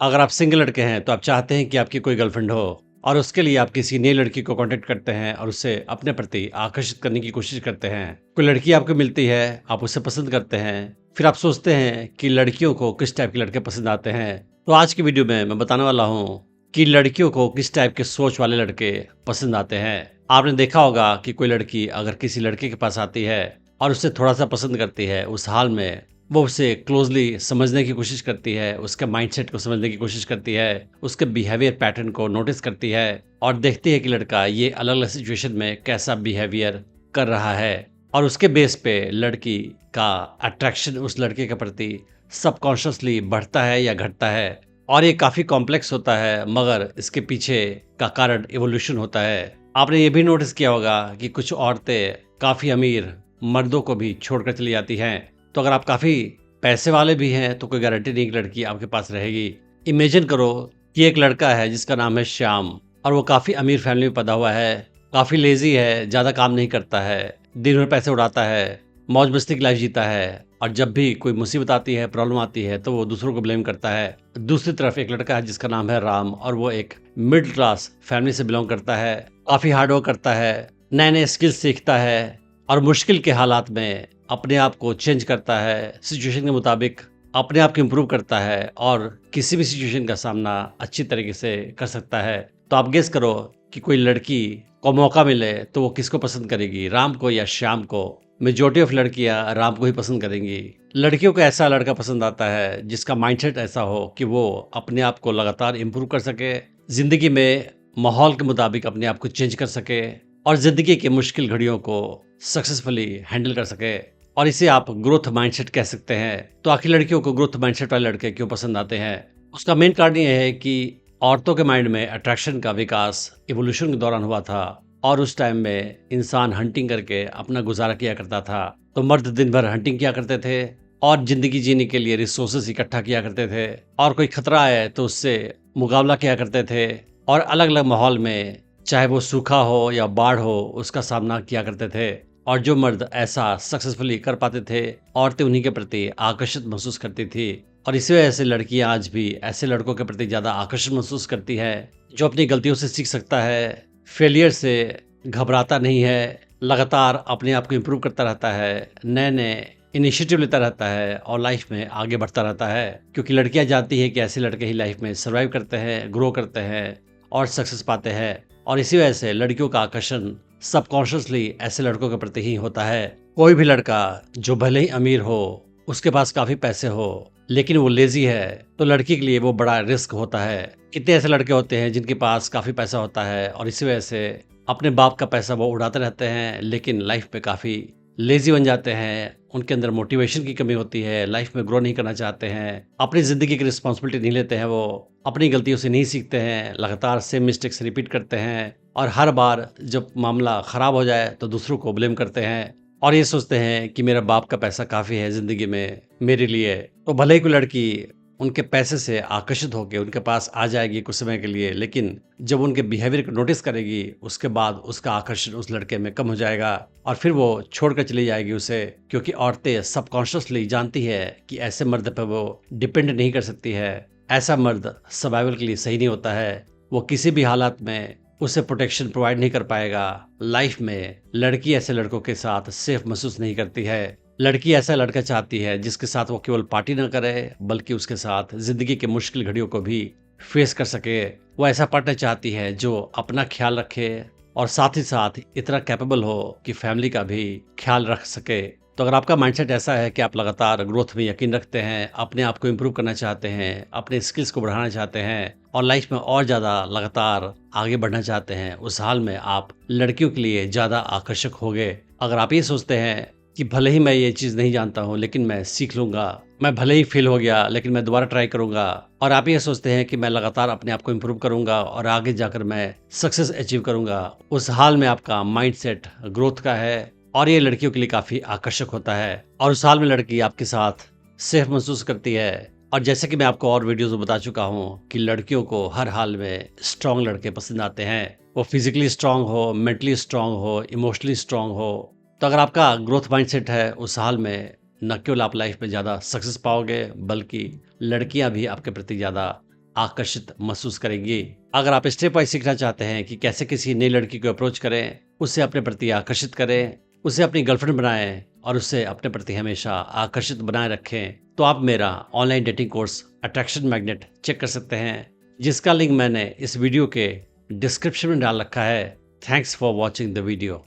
अगर आप सिंगल लड़के हैं तो आप चाहते हैं कि आपकी कोई गर्लफ्रेंड हो और उसके लिए आप किसी नई लड़की को कांटेक्ट करते हैं और उसे अपने प्रति आकर्षित करने की कोशिश करते हैं। कोई लड़की आपको मिलती है, आप उसे पसंद करते हैं, फिर आप सोचते हैं कि लड़कियों को किस टाइप के लड़के पसंद आते हैं। तो आज की वीडियो में मैं बताने वाला हूँ कि लड़कियों को किस टाइप के सोच वाले लड़के पसंद आते हैं। आपने देखा होगा कि कोई लड़की अगर किसी लड़के के पास आती है और उसे थोड़ा सा पसंद करती है, उस हाल में वो उसे क्लोजली समझने की कोशिश करती है, उसके माइंडसेट को समझने की कोशिश करती है, उसके बिहेवियर पैटर्न को नोटिस करती है और देखती है कि लड़का ये अलग अलग सिचुएशन में कैसा बिहेवियर कर रहा है और उसके बेस पे लड़की का अट्रैक्शन उस लड़के के प्रति सबकॉन्शियसली बढ़ता है या घटता है। और ये काफ़ी कॉम्प्लेक्स होता है, मगर इसके पीछे का कारण इवोल्यूशन होता है। आपने ये भी नोटिस किया होगा कि कुछ औरतें काफ़ी अमीर मर्दों को भी छोड़कर चली जाती हैं। तो अगर आप काफ़ी पैसे वाले भी हैं तो कोई गारंटी नहीं कि लड़की आपके पास रहेगी। इमेजिन करो कि एक लड़का है जिसका नाम है श्याम और वो काफ़ी अमीर फैमिली में पैदा हुआ है, काफ़ी लेजी है, ज़्यादा काम नहीं करता है, दिन भर पैसे उड़ाता है, मौज मस्ती की लाइफ जीता है और जब भी कोई मुसीबत आती है, प्रॉब्लम आती है तो वो दूसरों को ब्लेम करता है। दूसरी तरफ एक लड़का है जिसका नाम है राम और वो एक मिडिल क्लास फैमिली से बिलोंग करता है, काफ़ी हार्ड वर्क करता है, नए नए स्किल्स सीखता है और मुश्किल के हालात में अपने आप को चेंज करता है, सिचुएशन के मुताबिक अपने आप को इम्प्रूव करता है और किसी भी सिचुएशन का सामना अच्छी तरीके से कर सकता है। तो आप गेस करो कि कोई लड़की को मौका मिले तो वो किसको पसंद करेगी, राम को या श्याम को? मेजॉरिटी ऑफ लड़कियां राम को ही पसंद करेंगी। लड़कियों को ऐसा लड़का पसंद आता है जिसका माइंडसेट ऐसा हो कि वो अपने आप को लगातार इम्प्रूव कर सके, जिंदगी में माहौल के मुताबिक अपने आप को चेंज कर सके और जिंदगी के मुश्किल घड़ियों को सक्सेसफुली हैंडल कर सके। और इसे आप ग्रोथ माइंडसेट कह सकते हैं। तो आखिर लड़कियों को ग्रोथ माइंडसेट वाले लड़के क्यों पसंद आते हैं? उसका मेन कारण यह है कि औरतों के माइंड में अट्रैक्शन का विकास इवोल्यूशन के दौरान हुआ था और उस टाइम में इंसान हंटिंग करके अपना गुजारा किया करता था। तो मर्द दिन भर हंटिंग किया करते थे और जिंदगी जीने के लिए रिसोर्सेज इकट्ठा किया करते थे और कोई खतरा आए तो उससे मुकाबला किया करते थे और अलग अलग माहौल में, चाहे वो सूखा हो या बाढ़ हो, उसका सामना किया करते थे। और जो मर्द ऐसा सक्सेसफुली कर पाते थे, औरतें उन्हीं के प्रति आकर्षित महसूस करती थी और इसी वजह से लड़कियां आज भी ऐसे लड़कों के प्रति ज़्यादा आकर्षण महसूस करती है जो अपनी गलतियों से सीख सकता है, फेलियर से घबराता नहीं है, लगातार अपने आप को इम्प्रूव करता रहता है, नए नए इनिशिएटिव लेता रहता है और लाइफ में आगे बढ़ता रहता है। क्योंकि लड़कियां जानती है कि ऐसे लड़के ही लाइफ में सर्वाइव करते हैं, ग्रो करते हैं और सक्सेस पाते हैं। और इसी वजह से लड़कियों का आकर्षण सबकॉन्शियसली ऐसे लड़कों के प्रति ही होता है। कोई भी लड़का जो भले ही अमीर हो, उसके पास काफी पैसे हो, लेकिन वो लेजी है तो लड़की के लिए वो बड़ा रिस्क होता है। कितने ऐसे लड़के होते हैं जिनके पास काफी पैसा होता है और इसी वजह से अपने बाप का पैसा वो उड़ाते रहते हैं, लेकिन लाइफ में काफी लेजी बन जाते हैं। उनके अंदर मोटिवेशन की कमी होती है, लाइफ में ग्रो नहीं करना चाहते हैं, अपनी जिंदगी की रिस्पॉन्सिबिलिटी नहीं लेते हैं, वो अपनी गलतियों से नहीं सीखते हैं, लगातार सेम मिस्टेक्स रिपीट करते हैं और हर बार जब मामला खराब हो जाए तो दूसरों को ब्लेम करते हैं और ये सोचते हैं कि मेरा बाप का पैसा काफ़ी है ज़िंदगी में मेरे लिए। तो भले ही कोई लड़की उनके पैसे से आकर्षित होकर उनके पास आ जाएगी कुछ समय के लिए, लेकिन जब उनके बिहेवियर को नोटिस करेगी उसके बाद उसका आकर्षण उस लड़के में कम हो जाएगा और फिर वो छोड़कर चली जाएगी उसे। क्योंकि औरतें सबकॉन्शियसली जानती है कि ऐसे मर्द पर वो डिपेंड नहीं कर सकती है, ऐसा मर्द सर्वाइवल के लिए सही नहीं होता है, वो किसी भी हालात में उसे प्रोटेक्शन प्रोवाइड नहीं कर पाएगा। लाइफ में लड़की ऐसे लड़कों के साथ सेफ महसूस नहीं करती है। लड़की ऐसा लड़का चाहती है जिसके साथ वो केवल पार्टी न करे बल्कि उसके साथ जिंदगी के मुश्किल घड़ियों को भी फेस कर सके। वो ऐसा पार्टनर चाहती है जो अपना ख्याल रखे और साथ ही साथ इतना कैपेबल हो कि फैमिली का भी ख्याल रख सके। तो अगर आपका माइंडसेट ऐसा है कि आप लगातार ग्रोथ में यकीन रखते हैं, अपने आप को इम्प्रूव करना चाहते हैं, अपने स्किल्स को बढ़ाना चाहते हैं और लाइफ में और ज़्यादा लगातार आगे बढ़ना चाहते हैं, उस हाल में आप लड़कियों के लिए ज़्यादा आकर्षक होंगे। अगर आप ये सोचते हैं कि भले ही मैं ये चीज़ नहीं जानता हूँ लेकिन मैं सीख लूँगा, मैं भले ही फेल हो गया लेकिन मैं दोबारा ट्राई करूँगा, और आप ये सोचते हैं कि मैं लगातार अपने आप को इम्प्रूव करूँगा और आगे जाकर मैं सक्सेस अचीव करूँगा, उस हाल में आपका माइंडसेट ग्रोथ का है और ये लड़कियों के लिए काफ़ी आकर्षक होता है और उस हाल में लड़की आपके साथ सेफ महसूस करती है। और जैसे कि मैं आपको और वीडियोज़ में बता चुका हूँ कि लड़कियों को हर हाल में स्ट्रॉन्ग लड़के पसंद आते हैं, वो फिजिकली स्ट्रॉन्ग हो, मेंटली स्ट्रॉन्ग हो, इमोशनली स्ट्रॉन्ग हो। तो अगर आपका ग्रोथ माइंडसेट है, उस हाल में न केवल आप लाइफ में ज़्यादा सक्सेस पाओगे बल्कि लड़कियां भी आपके प्रति ज़्यादा आकर्षित महसूस करेंगी। अगर आप स्टेप बाय सीखना चाहते हैं कि कैसे किसी नई लड़की को अप्रोच करें, उसे अपने प्रति आकर्षित करें, उसे अपनी गर्लफ्रेंड बनाएं और उसे अपने प्रति हमेशा आकर्षित बनाए रखें, तो आप मेरा online dating course attraction magnet check कर सकते हैं, जिसका लिंक मैंने इस वीडियो के डिस्क्रिप्शन में डाल रखा है। Thanks for watching the video.